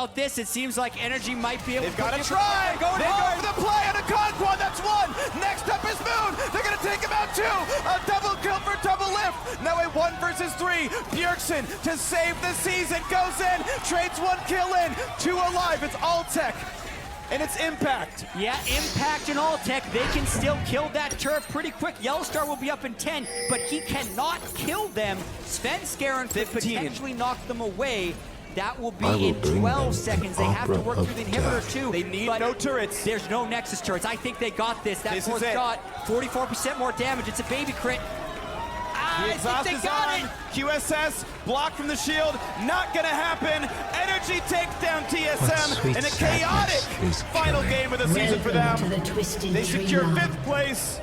about this. It seems like Energy might be able They've to got to try. They go for the play on a Conquan. That's one. Next up is Moon. They're going to take him out two. A double kill for double lift. Now a 1 versus 3. Bjergsen to save the season goes in. Trades 1 kill in. 2 alive. It's Alltech. And it's Impact. Yeah, Impact and Alltech, they can still kill that turret pretty quick. Yellowstar will be up in 10, but he cannot kill them. Svenskeren could potentially knock them away. That will be in 12 seconds. They have to work through the inhibitor too. They need no turrets. There's no Nexus turrets. I think they got this. That This fourth is it. shot, 44% more damage. It's a baby crit. The exhaust is on. QSS blocked from the shield. Not gonna happen. Energy takes down TSM in a chaotic final game of the season for them. They secure 5th place.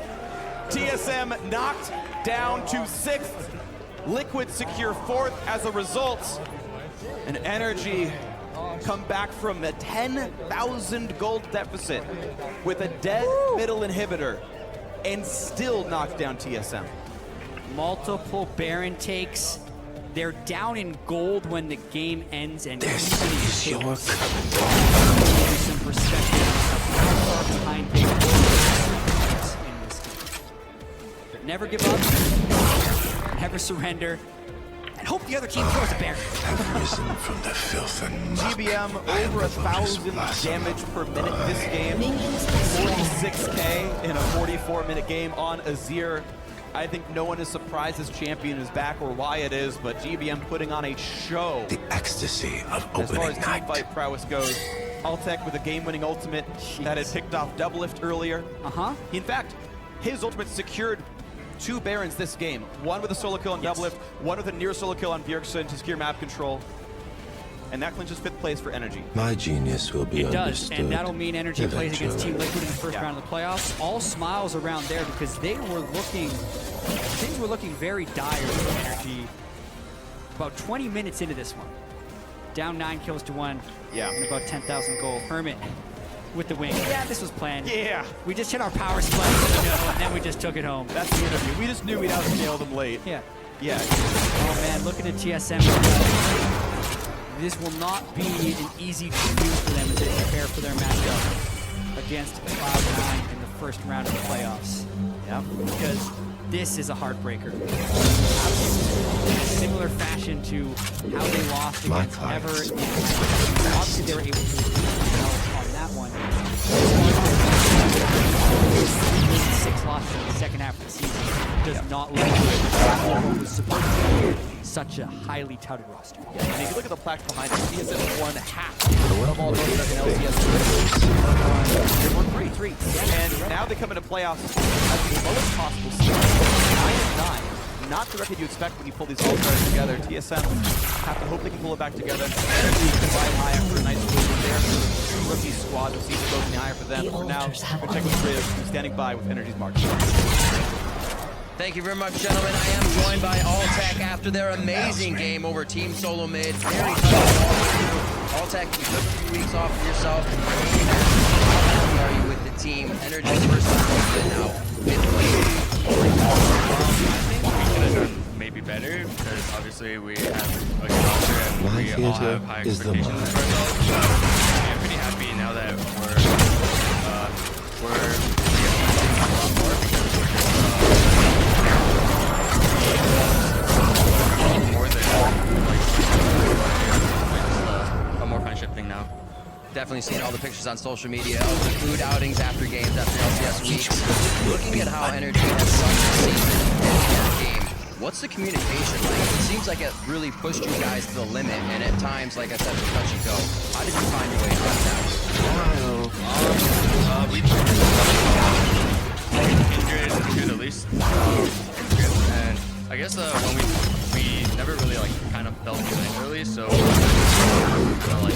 TSM knocked down to 6th. Liquid secure 4th as a result. And Energy come back from a 10,000 gold deficit with a dead middle inhibitor and still knock down TSM. Multiple Baron takes. They're down in gold when the game ends, and This is your coming. some perspective of how far behind they were in this game. But never give up, never surrender, and hope the other team throws a Baron. Have risen from the filth and muck. GBM over 1,000 damage per minute this game. 46k in a 44-minute game on Azir. I think no one is surprised this champion is back or why it is, but GBM putting on a show. The ecstasy of As far opening as night. team fight prowess goes, Alltech with a game-winning ultimate that had picked off double lift earlier. In fact, his ultimate secured 2 Barons this game. One with a solo kill on double lift, one with a near solo kill on Bjergsen to secure map control. And that clinches 5th place for Energy. My genius will be It does, understood. and that'll mean Energy plays against Team eventually. Liquid in the first round of the playoffs. All smiles around there because things were looking very dire for Energy about 20 minutes into this one. Down 9 kills to 1. Yeah. And about 10,000 gold. Hermit with the wing. Yeah, this was planned. Yeah. We just hit our power spike, and then we just took it home. That's the interview. We just knew we'd outscale them late. Yeah. Yeah. Oh man, looking at TSM. This will not be an easy commute for them as they prepare for their matchup against Cloud9 in the first round of the playoffs. Yeah. Because this is a heartbreaker. In a similar fashion to how they lost My against clients. Ever. Obviously, they were able to on that one. 6 losses in the second half of the season does not look good. What was supposed to be such a highly touted roster. And if you look at the plaque behind it, TSM won half of all those that can LCS. They won 3. And now they come into playoffs at the lowest possible seed. 9-9. Not the record you expect when you pull these all stars together. TSM have to hope they can pull it back together. Energy can fly high after a nice win there. Rookie squad, the season goes in the higher for them. For now, we're checking with Riz, who's standing by with Energy's mark. Thank you very much, gentlemen. I am joined by Alltech after their amazing game over Team Solo Mid. Very tough. Alltech, you took a few weeks off for yourself. How happy are you with the team? Energy versus Liquid now. I think maybe better because obviously we have a good roster and My we all theater have high is the expectations mind. for ourselves. So I'm pretty happy now that we're a lot more because more than a more friendship thing now. Definitely seeing all the pictures on social media of the food outings after games, after LCS weeks. Looking at how Energy has sung the season in their game, what's the communication like? It seems like it really pushed you guys to the limit, and at times, like I said, it's touch and go. How did you find your way out of that? We Kindred to the least. And I guess when we never really like kind of felt good early, so like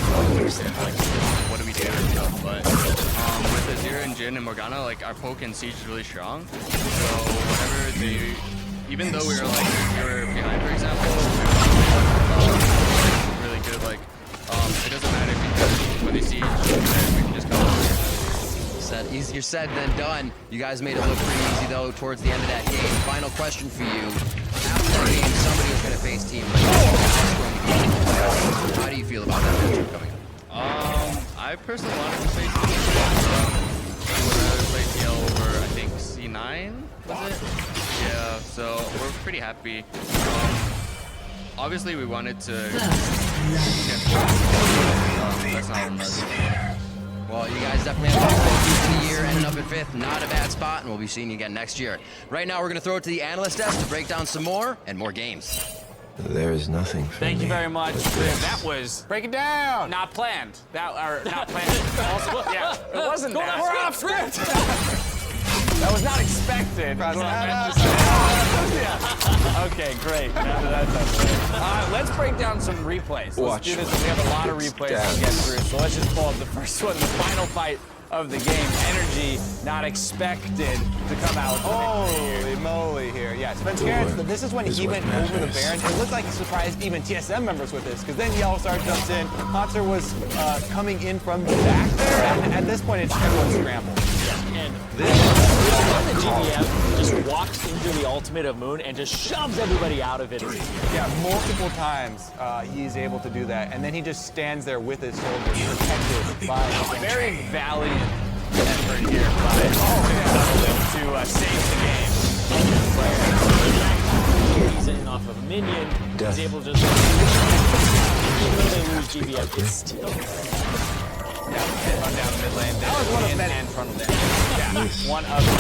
what do we do and stuff. But with Azir and Jhin and Morgana, like our poke and siege is really strong. So whenever they, even though we were behind, for example, really good. Like it doesn't matter because when they siege, then we can just come over. Easier said than done. You guys made it look pretty easy though towards the end of that game. Final question for you. After that game, somebody was going to face Team Liquid. How do you feel about that matchup coming up? I personally wanted to play C6. I would rather play CL over, I think, C9, was it? Yeah, so we're pretty happy. Obviously, we wanted to get that's not enough. Well, you guys definitely have a good year, ending up in 5th. Not a bad spot, and we'll be seeing you again next year. Right now, we're going to throw it to the analyst desk to break down some more and more games. There is nothing for Thank me. you very much. That was Break it down. not planned. Not planned. Also, yeah, it wasn't. We're off script. That was not expected. Okay, great. Now that that's let's break down some replays. Let's do this. We have a lot of replays to get through. So let's just pull up the first one, the final fight of the game. Energy not expected to come out. Holy moly here. Yeah, Spence Garrett, this is when he went over the Baron. It looked like he surprised even TSM members with this, because then Yellowstar jumps in. Hunter was coming in from the back there, and at this point it's everyone's scrambled. And the GBM just walks into the ultimate of Moon and just shoves everybody out of it. Yeah, multiple times he's able to do that, and then he just stands there with his soldiers, protected by Very valiant effort here by to save the game. He's in off of a minion. He's able to just even though they lose GBM, it's still Run down the mid lane. That was one of and front of them. Yeah, one of the.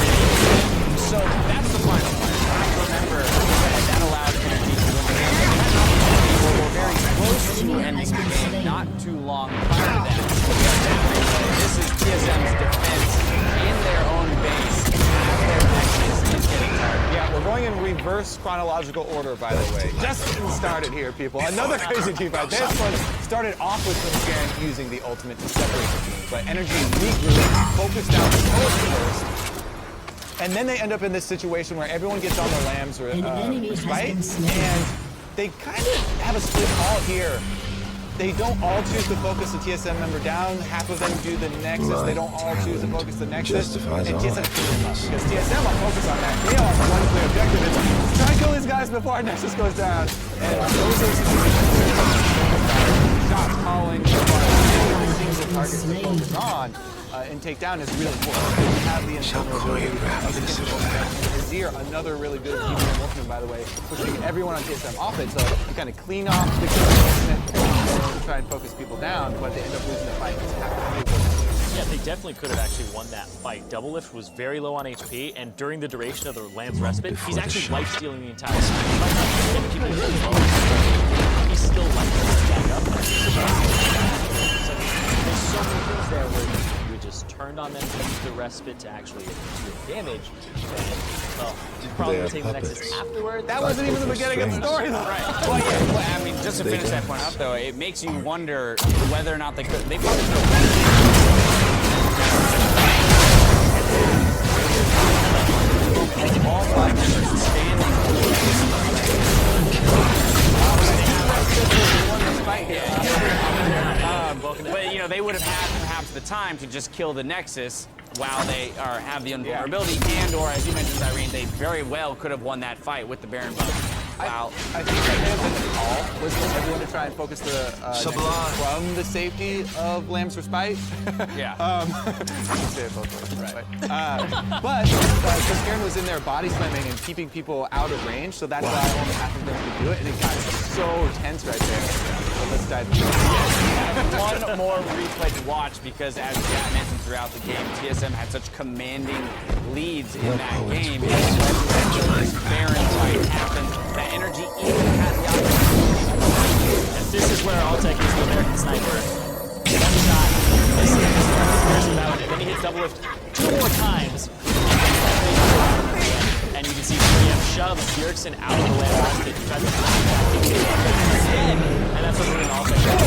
So that's the final fight. I remember that allowed Energy to win the game. We were very close to ending the game, not too long prior to that. This is TSM's defense in their own base. Their Nexus is getting tired. Yeah, we're going in reverse chronological order, by the way. Just getting started here, people. Another crazy team fight. This one started off with Garen using the ultimate to separate the team, but Energy regroup, focused down the first. And then they end up in this situation where everyone gets on their lambs, right? And they kind of have a split call here. They don't all choose to focus the TSM member down. Half of them do the Nexus. They don't all choose to focus the Nexus. And TSM because TSM will focus on that. They all have one clear objective. It's try and kill these guys before our Nexus goes down. And those are situations shots calling, single targets to focus on and take down is really important. We have the invulnerability of the Timberwolf. Azir, another really good GBM Wolfman, by the way, pushing everyone on TSM off it, so you kind of clean off the to try and focus people down, but they end up losing the fight. Yeah, they definitely could have actually won that fight. Double Lift was very low on HP, and during the duration of the Lamb's respite, he's actually life-stealing the entire time. He might not be getting people really low. He's still life-stealing back up. So there's so many things there where you just turned on them to use the respite to actually do damage. And, well, you're probably going to take the Nexus afterward. That wasn't even the beginning of the story, though. Right. Well, yeah, well, I mean, just to finish that point up, though, it makes you wonder whether or not they could. They probably could have all 5 members standing. But you know, they would have had perhaps the time to just kill the Nexus while they have the invulnerability, and/or as you mentioned, Irene, they very well could have won that fight with the Baron buff. Wow. I think that may have been the call, was for everyone to try and focus the Nexus from the safety of Lamb's Respite. Yeah. You can say it both ways, right? But because Garen was in there body slamming and keeping people out of range, so that's why only half of them could do it, and it got so tense right there. So let's dive into One more replay to watch because, as Jack mentioned throughout the game, TSM had such commanding leads in that game. This Baron fight happened. That Energy even had the opportunity. And this is where Altec is the American sniper. One shot, and then he hits double lift 2 more times. And you can see 3M shoves Bjergsen out of the land basket. He tries to instead, and that's what Moon Altec does.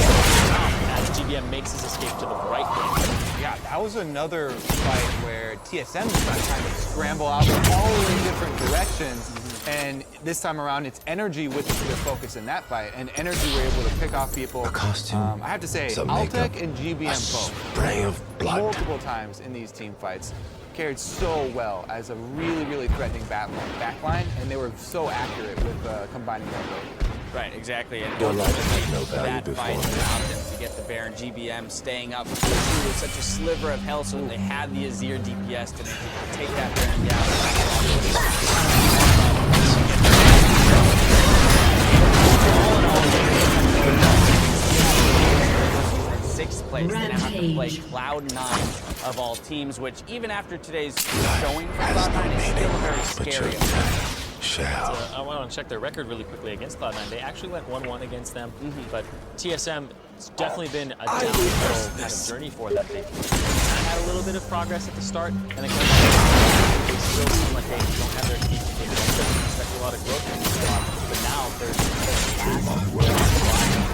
As GBM makes his escape to the right lane. Yeah, that was another fight where TSM was trying to scramble out all in different directions. And this time around, it's Energy with the focus in that fight. And Energy were able to pick off people. A costume, I have to say, some Altec makeup, and GBM both. spray of blood. Multiple times in these team fights. Carried so well as a really, really threatening backline. And they were so accurate with combining their ability. Right, exactly. And Your life had no value that before fight me. allowed them to get the Baron. GBM staying up with such a sliver of health, so they had the Azir DPS to take that Baron down. Sixth place, they now have to play Cloud9 of all teams, which even after today's showing for Cloud9 is still very scary. I want to check their record really quickly against Cloud9. They actually went 1-1 against them, but TSM, it's definitely been a downhill kind of journey for them. They had a little bit of progress at the start, and then they still seem like they don't have their feet. They don't expect a lot of growth in this spot, but now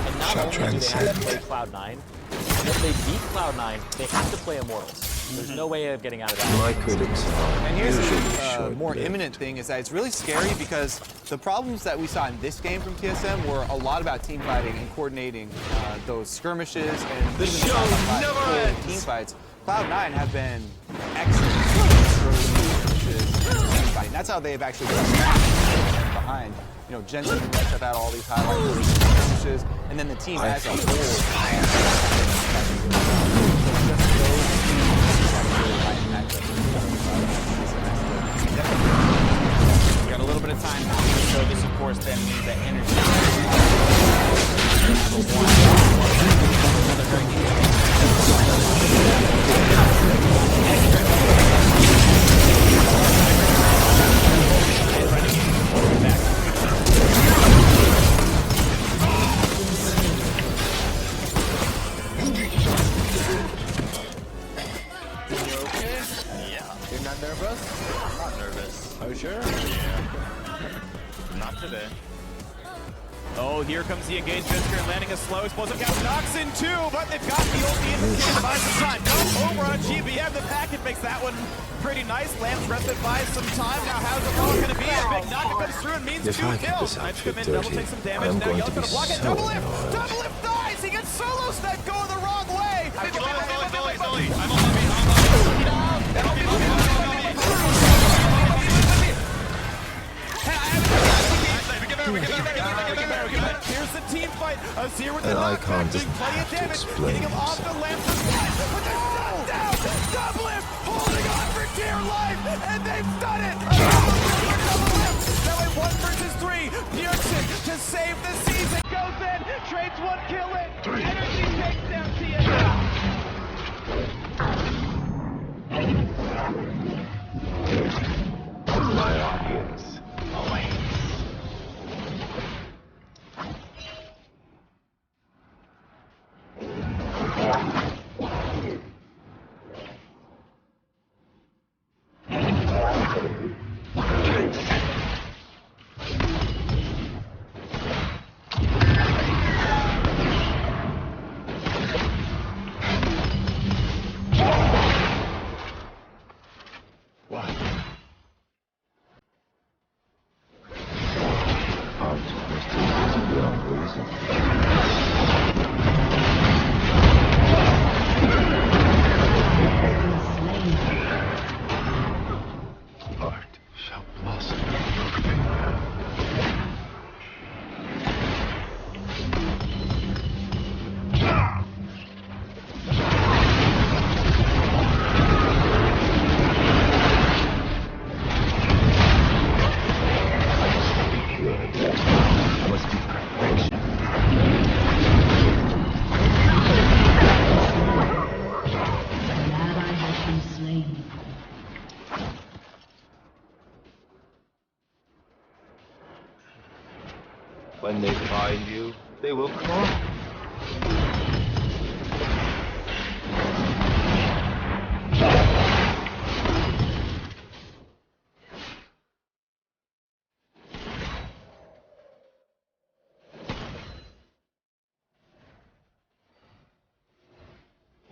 and not only do they have to play Cloud9, if they beat Cloud9, they have to play Immortals. There's no way of getting out of that. My critics are And here's usually the more short-lived. imminent thing is that it's really scary because the problems that we saw in this game from TSM were a lot about team fighting and coordinating those skirmishes and the show never ends. Team fights. Cloud9 have been excellent in team fighting. That's how they've actually been behind. You know, Jensen and Rex have had all these highlights, skirmishes, and then the team as a whole. We got a little bit of time now, so this, of course, then means that energy. You're not nervous? I'm not nervous. Are you sure? Not today. Oh, here comes the engaged Fisker landing a slow explosive cast. Knocks in two, but they've got the ulti in the game. Buys some time. Come over on GBM. The packet makes that one pretty nice. Lamb's rested by some time. Now how's the ball going to be? A big knock comes through and means If two I get kills. this Knights come in, outfit double dirty, take some damage. I'm Now going Yell's to going be to block it. so Double lift! annoyed. Double lift dies! He gets solo snipe going the wrong way! Sully. I'm on Here's the team fight. Azir with the An knockback, icon doing doesn't plenty of have to damage, explain getting him off the lamp to spot, but they're shut down. Double lift, holding on for dear life, and they've done it. Now in 1 versus 3, Bjergsen to save the season goes in, trades 1 kill in. Energy takes down TSM. My audience. What? Optimistic is beyond reason. Art shall blossom in your finger. I must be perfection. An ally has been slain. When they find you, they will call.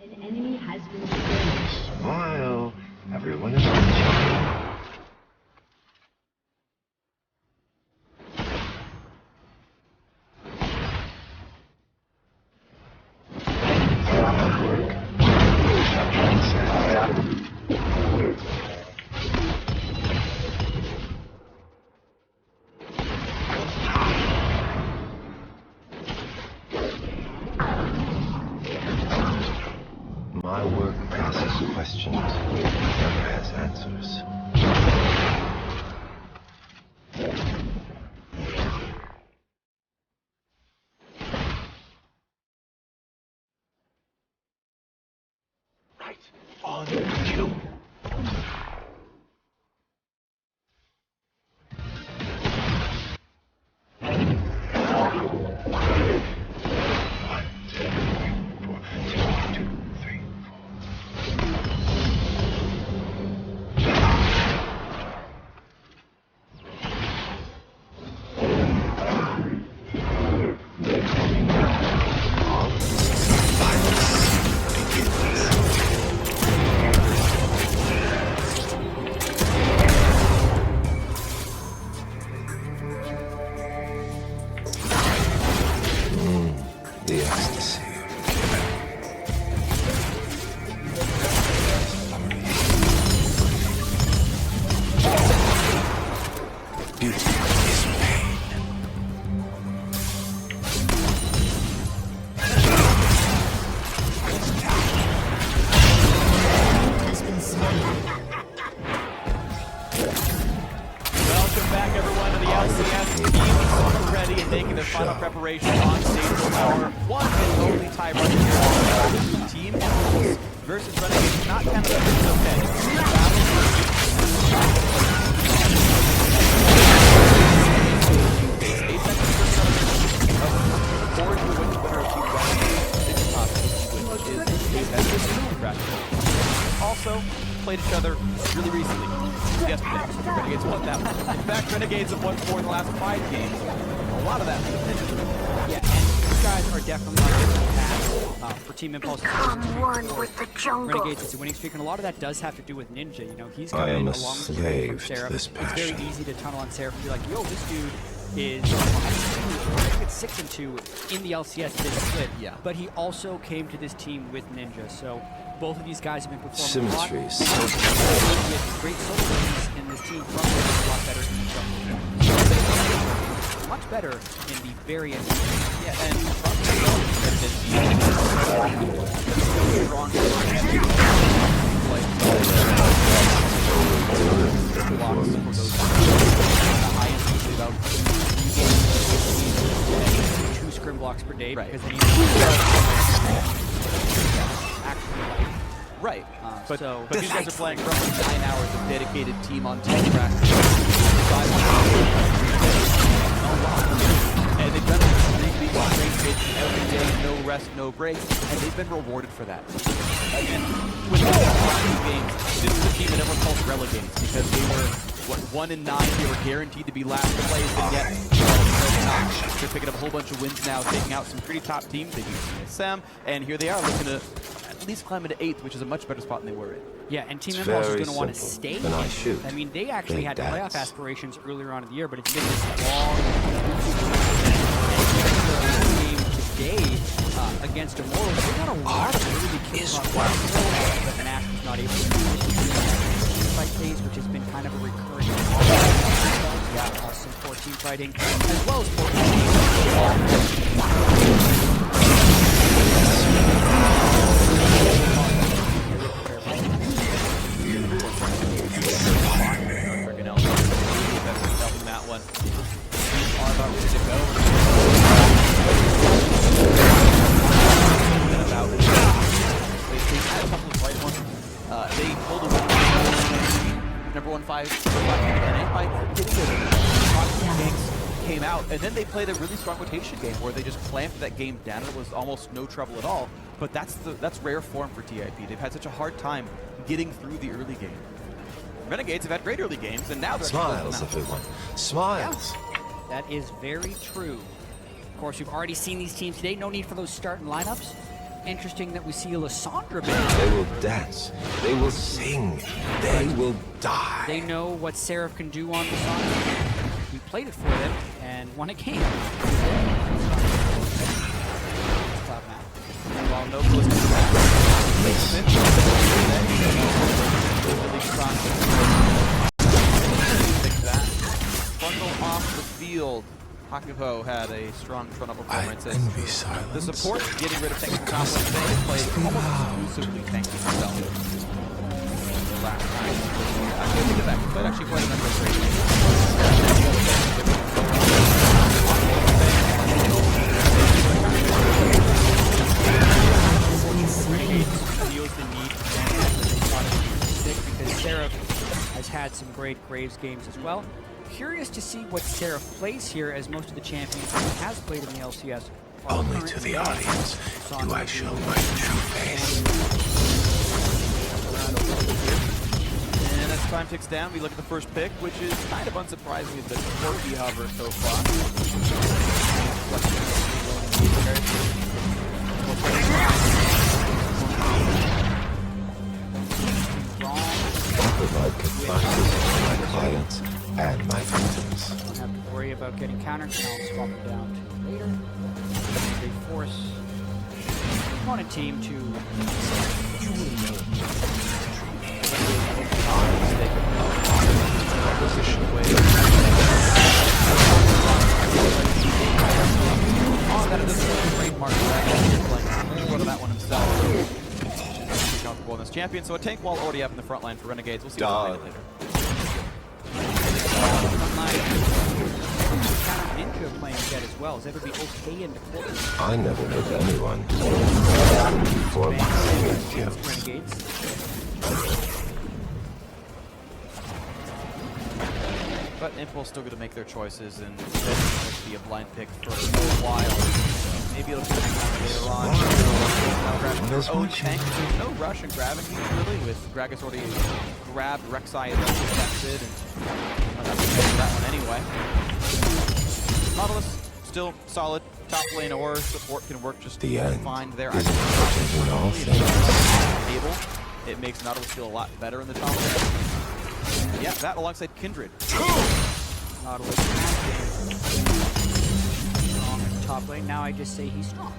An enemy has been slain. Smile. Everyone is watching. My work asks questions, it never has answers. Right on cue. The ecstasy. Beauty is pain. Has been slain. Welcome back, everyone, to the LCS. Teams ready and making their final preparation on stage for our one and only tiebreaker here. Team Impulse versus Renegades. Not kind of also played each other really recently. Yesterday. Renegades won that one. In fact, Renegades have won 4 in the last 5 games. A lot of that was opinion. Yeah, and these guys are definitely on a different path. For Team Impulse, Renegades, it's a winning streak, and a lot of that does have to do with Ninja. You know, he's coming in along with the from Seraph. It's very easy to tunnel on Seraph and be like, yo, this dude is 6-2 in the LCS this split. Yeah. But he also came to this team with Ninja, so both of these guys have been performing Symmetry a lot. is so With great solutions in this team from a lot better in the jungle. Much better in the very end. Yeah, and strong blocks for those highest usually about 2 scrim blocks per day, right. Because right. But so these guys are playing roughly 9 hours of dedicated team on team practice. And they've done it 3 weeks straight, every day, no rest, no break, and they've been rewarded for that. And with the last 2 games, this is a team that everyone calls Relegates because they were, 1 and 9, they were guaranteed to be last place, and yet they're picking up a whole bunch of wins now, taking out some pretty top teams. They beat Sam, and here they are looking to at least climb into 8th, which is a much better spot than they were in. Yeah, and Team Impulse is going to want to simple. stay. Then I shoot. I mean, they actually They had dance. playoff aspirations earlier on in the year, but it's been this long game today against Immortals. They got a lot of really kills on but Nash was not able to fight phase, which has been kind of a recurring some 14 fighting, as well as 5 came out, and then they played a really strong rotation game where they just clamped that game down. It was almost no trouble at all, but that's rare form for TIP. They've had such a hard time getting through the early game. Renegades have had great early games, and now they're Smiles, everyone. Smiles. That is very true. Of course, we've already seen these teams today. No need for those starting lineups. Interesting that we see Lysandra back. They will dance. They will sing. They will die. They know what Seraph can do on Lysandra. We played it for them and won a game. While no goes to the back, really strong. Fix that. Bundle off the field. Hakuho had a strong front-up performance. The support getting rid of technical conflict, they played almost exclusively tanking himself. The last time. Actually, look at that. He played actually quite a number of great games. Feels the need to stick because Seraph has had some great Graves games as well. Curious to see what Seraph plays here, as most of the champions he has played in the LCS. Only to the audience do I show my true face. And as time ticks down, we look at the first pick, which is kind of unsurprisingly the quirky hover so far. Provide catharsis to my clients and my victims. Don't have to worry about getting countered. Now I'll swap them down to later. They force the opponent team to. You will know. That is a great mark. Go to that one himself. Comfortable in this champion, so a tank wall already up in the front line for Renegades. We'll see what later. Ninja playing Jet as well. Is that going to be okay in the quarter? I never hit anyone before my Renegades. But Impulse still going to make their choices, and it's be a blind pick for a while. Maybe it'll be later on. Their own tank. There's no rush and grabbing here, really, with Gragas already grabbed Rek'Sai and protected, and that one anyway. Nautilus still solid. Top lane or support can work just fine there. I think it makes Nautilus feel a lot better in the top lane. Yeah, that alongside Kindred. Nautilus strong at the top lane. Now I just say he's strong.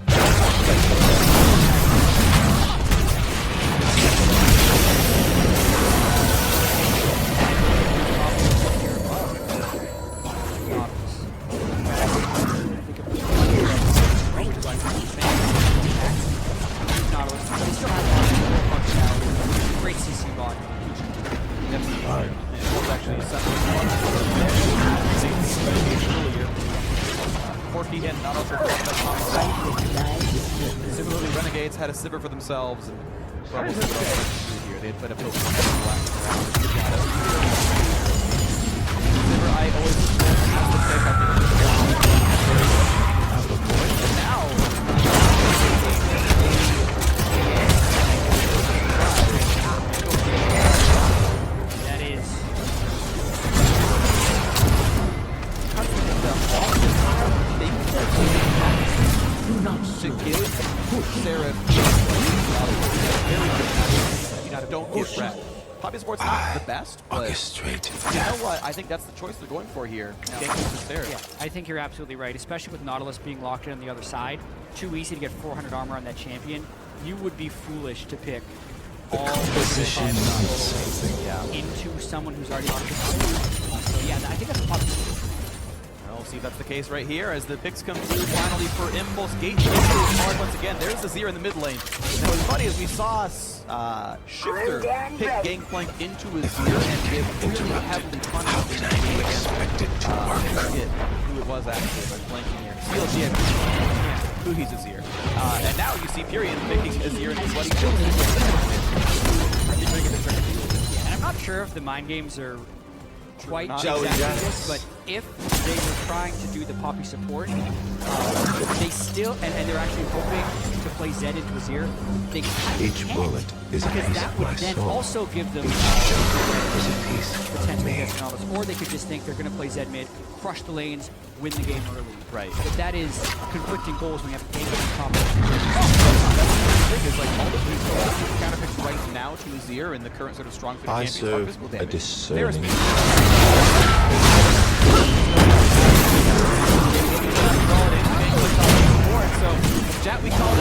Great CC bot. Quirky and not also similarly, Renegades had a Sivir for themselves. And here. They put a poke on the last round. Sivir, I always have to pick. And now. That is. To give Seraph don't get wrecked. Poppy Sport's not the best, but you know what? I think that's the choice they're going for here. Yeah, I think you're absolutely right, especially with Nautilus being locked in on the other side. Too easy to get 400 armor on that champion. You would be foolish to pick all position into someone who's already locked in. So yeah, I think that's a Poppy Sport. We'll see if that's the case right here as the picks come through finally for Impulse. Gate hard once again. There's the Zir in the mid lane. Now what's funny is we saw Shifter pick Gangplank into his Zir and get really heavily punished in that game against I forget who it was actually, I'm blanking here. CLG, who he's a Zir. And now you see Furion picking a Zir in his bloody shield. And I'm not sure if the mind games are quite exactly this, but if they were trying to do the Poppy support, they still, and they're actually hoping to play Zed into Azir, they each bullet is a piece that of would my then soul. also give them potential against Nautilus, or they could just think they're going to play Zed mid, crush the lanes, win the game early. Right. But that is conflicting goals when you have to game on top of The thing is, like, all the counterpicks right now to Azir in the current sort of strong fit I champions are serve physical a damage. discerning. So, chat, we call it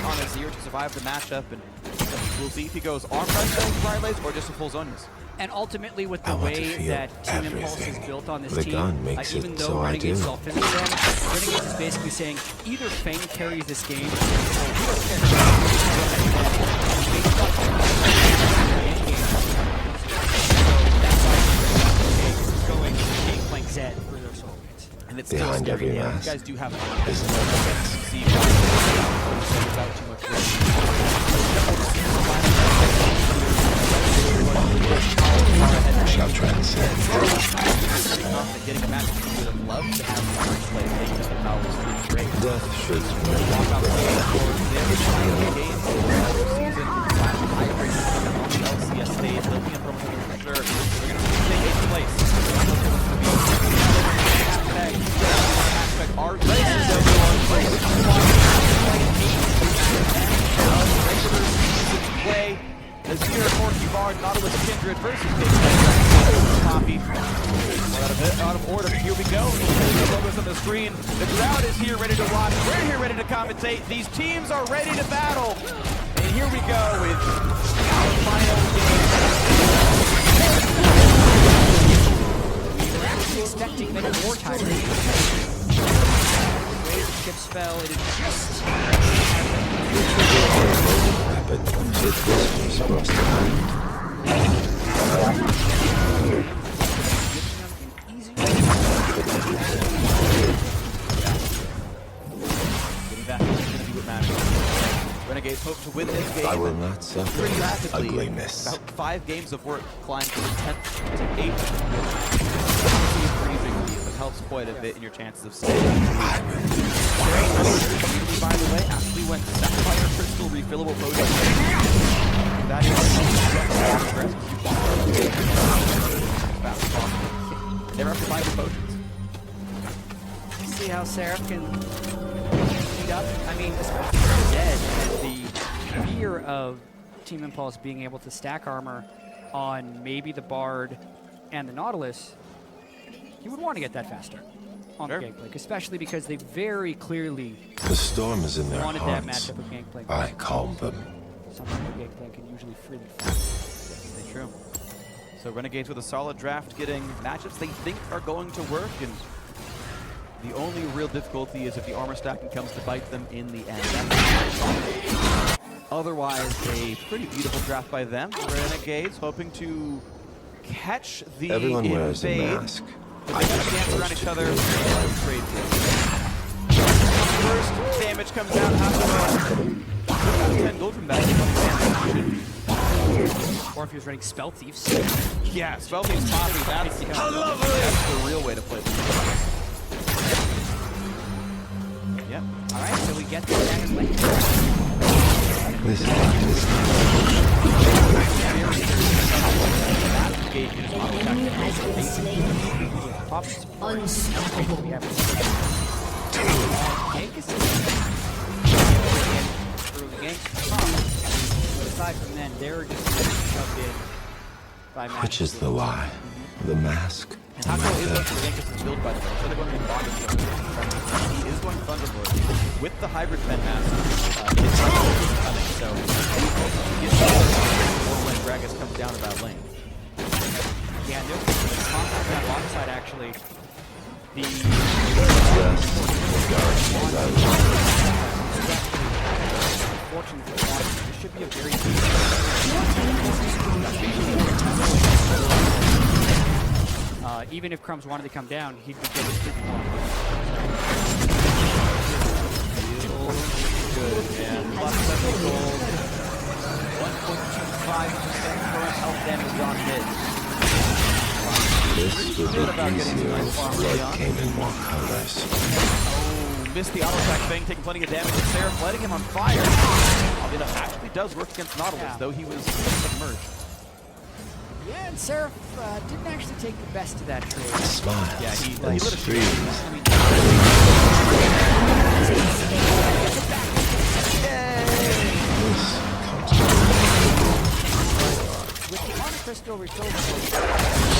on Azir to survive the matchup, and we'll see if he goes arm press Riley's or just a full Zonia's. And ultimately, with the way that Team Impulse is built on this team, even though so Renegades saw finish them, Renegades is basically saying either Fang carries this game, or we don't care. So going Gangplank Zed for their solo gates. And it's Behind still every scary. mask You guys do have is another mask. see without too much Shall transcend. Getting a match we would have loved to have more play taking the power was great. Death should Walk out the games LCS stage, looking at promo for sure. They're going to take eighth place. Aspect art races play. Azir, Corky Bard, Nautilus, Kindred versus Big Poppy. Out of order. Here we go. The logos on the screen. The crowd is here ready to watch. We're here ready to commentate. These teams are ready to battle. And here we go with our final game. We were actually expecting many more times. The way the chips fell, it is just... But if this was supposed to happen. Getting back is going to be what matters. Renegades hope to win this game. I will not suffer Pretty rapidly. ugliness. About 5 games of work climbed from 10th to 8th. It helps quite a bit in your chances of staying. By the way, Ashley went Sapphire Crystal refillable potion. That is fast as possible. Never have to buy the potions. See how Seraph can heat up. I mean, especially for Zed, the fear of Team Impulse being able to stack armor on maybe the Bard and the Nautilus, he would want to get that faster on the Gangplank, especially because they very clearly The storm is in their wanted hearts. that matchup with Gangplank. I calm them. Something where Gangplank can usually freely fight. That's true. So Renegades with a solid draft, getting matchups they think are going to work, and the only real difficulty is if the armor stacking comes to bite them in the end. Otherwise, a pretty beautiful draft by them. Renegades hoping to catch the Everyone wears a invade. mask. They dance around each other. Trade first damage comes out. Half 10 gold from that. Or if he was running Spell Thieves. Yeah, Spell Thieves Poppy. That's the real way to play this. Yep. All right, so we get the Dagger Blade. This Enemy has been slain. Unstoppable. We have Gank is through the Gank. But aside from then, they're just shoved in by Matt. Which is the lie? The mask? And Taco is going to Gank is build, by the way. So they're going to be bonded. He is going Thunderbolt with the hybrid pen mask. It's coming, so when Gragas comes down to that lane. Yeah, there's a combo on that bottom side actually. The fortune for the bottom. This should be a very even if Crumbs wanted to come down, he'd be getting 50 more. Good, man. Plus 7 gold. 1.25% current health damage on mid. This would be easier if blood came in more colors. Oh, missed the auto attack thing, taking plenty of damage. Seraph letting him on fire. It actually does work against Nautilus, though he was submerged. Yeah, and Seraph didn't actually take the best of that trade. Smiles Yeah, he and lit a streams. I mean, This comes With the Honor Crystal refilled,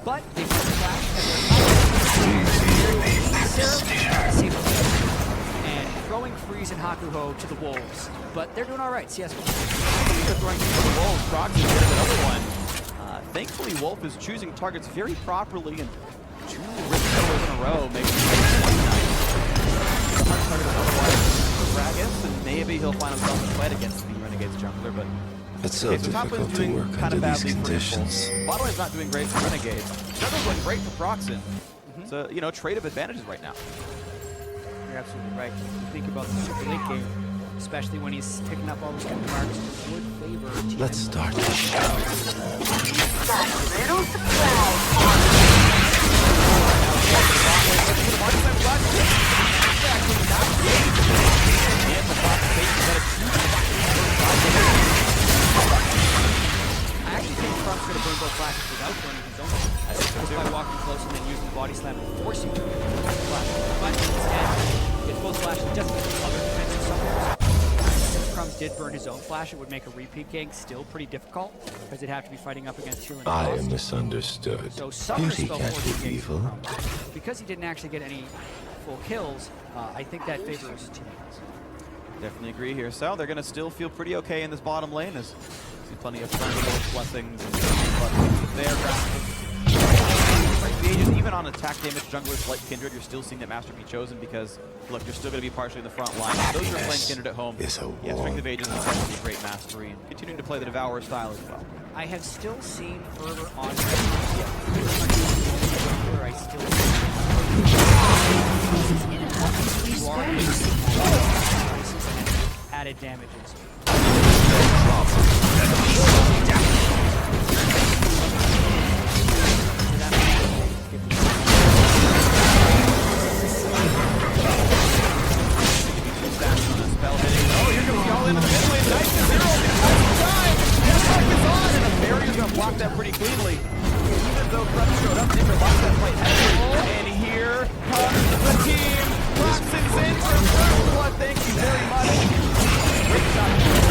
but they put the flash and throwing Freeze and Hakuho to the Wolves. But they're doing all right. CS. They're throwing to the Wolves. Proxy get another one. Thankfully, Wolf is choosing targets very properly and 2 rip kills in a row, making Gragas, and maybe he'll find himself in fight against the Renegade's jungler, but It's so difficult to work under these conditions. Bottom lane's not doing great for Renegades. Jungle's going great for Proxen. So, you know, trade of advantages right now. You're absolutely right. If you think about the Super Late game, especially when he's picking up all those good marks, would favor team. Let's start the show. I actually think Trump's going to burn both flashes without burning his own. I think just by walking close and then using body slam and forcing him to burn both flashes. But instead, gets both flashes, doesn't get other defensive supplements. If Crumbs did burn his own flash, it would make a repeat gank still pretty difficult because they'd have to be fighting up against Tier 1. I am misunderstood. So some Beauty spell can't force be ganks evil. from Crumbs. Because he didn't actually get any full kills, I think that favors his teammates. Definitely agree here. So they're going to still feel pretty okay in this bottom lane. As see plenty of blessings and there. Even on attack damage junglers like Kindred, you're still seeing that Master be chosen because, look, you're still going to be partially in the front line. Those who are playing Kindred at home, yeah, Strength of Ages is definitely a great mastery and continuing to play the Devourer style as well. I have still seen fervor on where I still added damages. Blocked that pretty cleanly. Even though Crunch showed up, Nimmer locked that quite heavily. And here comes the team. Proxen's in for blood. Thank you very much. Great shot.